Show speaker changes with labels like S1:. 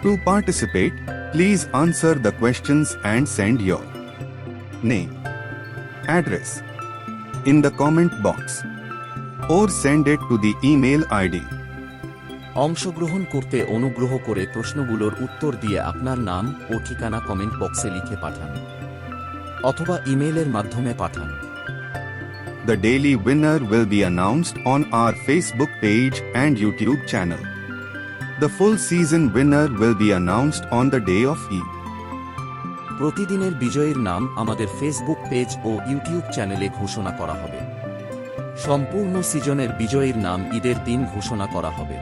S1: To participate, please answer the questions and send your name, address in the comment box or send it to the email ID.
S2: অংশগ্রহণ করতে অনুগ্রহ করে প্রশ্নগুলোর উত্তর দিয়ে আপনার নাম ও ঠিকানা কমেন্ট বক্সে লিখে পাঠান অথবা ইমেইলের মাধ্যমে পাঠান।
S1: The daily winner will be announced on our Facebook page and YouTube channel. The full season winner will be announced on the day of Eid.
S2: প্রতিদিনের বিজয়ীর নাম আমাদের ফেসবুক পেজ ও ইউটিউব চ্যানেলে ঘোষণা করা হবে। সম্পূর্ণ সিজনের বিজয়ীর নাম ঈদের দিন ঘোষণা করা হবে।